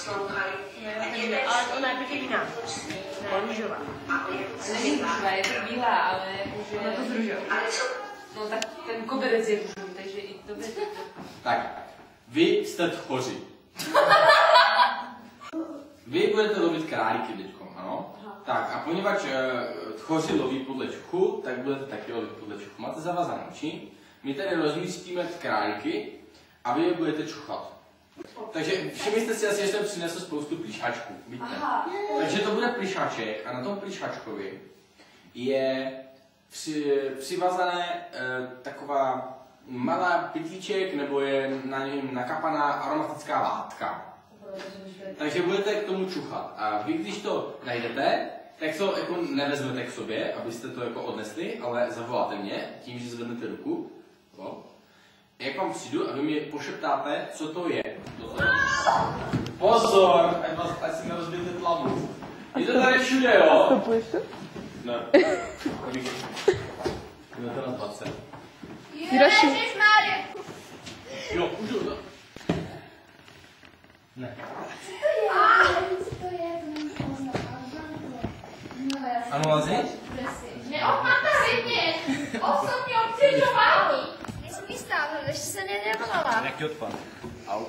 poslouchali. Ale ona je taky jiná. Růžová. Není růžová, je to bílá, ale jakože... Ona to z růžová. No tak ten koberec je růžový, takže i to by... Tak, vy jste tchoři. Vy budete lovit králíky teďkom, ano? Tak a poněvadž tchoři loví podle čuchu, tak budete taky lovit podle čuchu. Máte zavazané oči, my tady rozmístíme králíky a vy je budete čuchat. Takže všimli jste si asi, že jsem přinesl spoustu plíšáčků, vidíte? Takže to bude plíšáček a na tom plíšáčkovi je přivazané taková malá pytlíček nebo je na něm nakapaná aromatická látka. Takže budete k tomu čuchat. A vy, když to najdete, tak to jako nevezmete k sobě, abyste to jako odnesli, ale zavoláte mě tím, že zvednete ruku. No. Jak vám přijdu a vy mi pošeptáte, co to je. Pozor, ať si nerozbijete tlavu. Je to tady všude, jo? Stopuješ to? Ne. Je to na 20. Ježišmarja! Jo, můžu, no. Ne. Co to je? To nemůžu poznat. Ano, Lazi? Neopatřeně! Osobní obtěžování! Nejsem jistá, ale ještě se nevolala. Jak ti odpad? Au.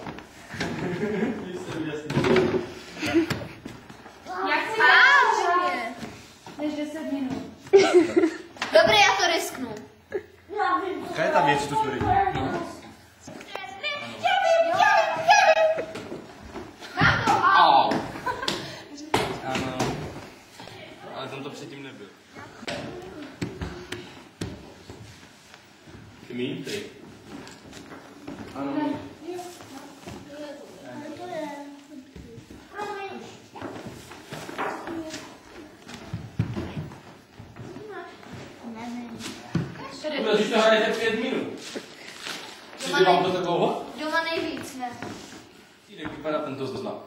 Jak si neopatřeně? Než 10 minut. Dobré, já to risknu. Jaká je ta věc, co tu stojí? Mám to, Au. Ano. Ale tam to předtím nebyl. Kmíntry. Ano. Když to hrajete 5 minut. Přijde vám to tak dlouho? Doma nejvíc, ne? Jak vypadá tento zoznam?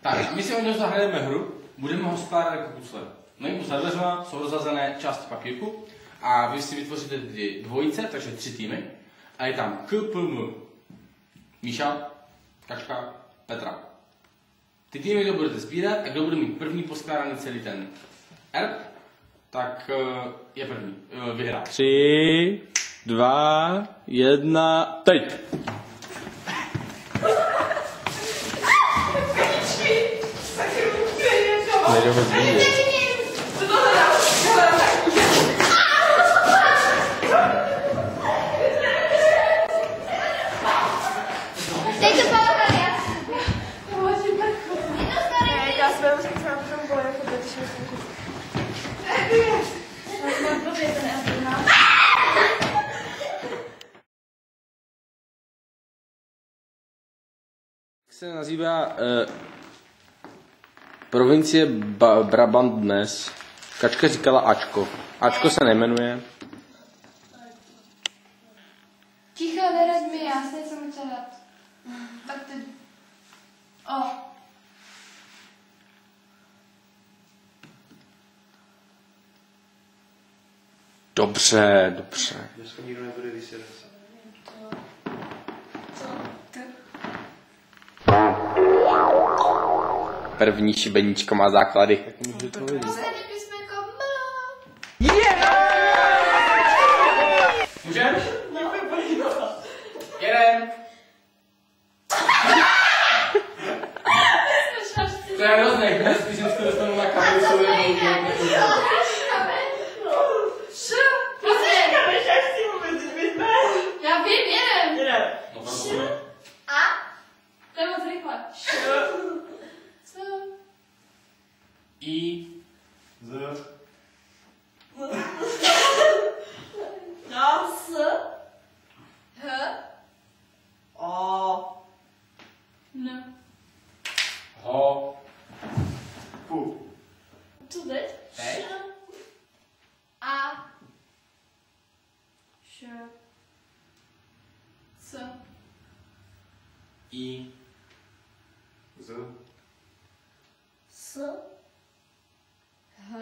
Tak, my si o něm zahrajeme hru, budeme ho skládat jako pucle. Na něm za dveřma jsou rozhazené části papírku a vy si vytvoříte dvojice, takže 3 týmy. A je tam KPM. Míša, Kačka, Petra. Ty týmy, kdo budete sbírat a kdo bude mít první poskládaný celý ten erb, tak je první, vyhrá. 3, 2, 1, teď! Nejde ho zbírat. Dej to Pavel, já. Já jsem jenom řekla, že jsem boje, protože jsem Jak se nazývá provincie Brabant dnes? Kačka říkala Ačko. Ačko se nejmenuje. Ticho, nerad mi, já se jsem chtěla dát. Tak ty... O. Dobře, dobře. Dneska nikdo nebude vysílat. První šibeníčko má základy. Jak můžu to vidět? Poslední písmenko M. Můžeš? Jeden. To je hrozný, dnes když jsem dostanu na kameru, jsou Já vím, jeden. No, to A? To je moc rychle. Co? I. Z. No, S. H. A. N. Ho. Pu. Co teď? Teď? A. Š. C. I. Z. S. H.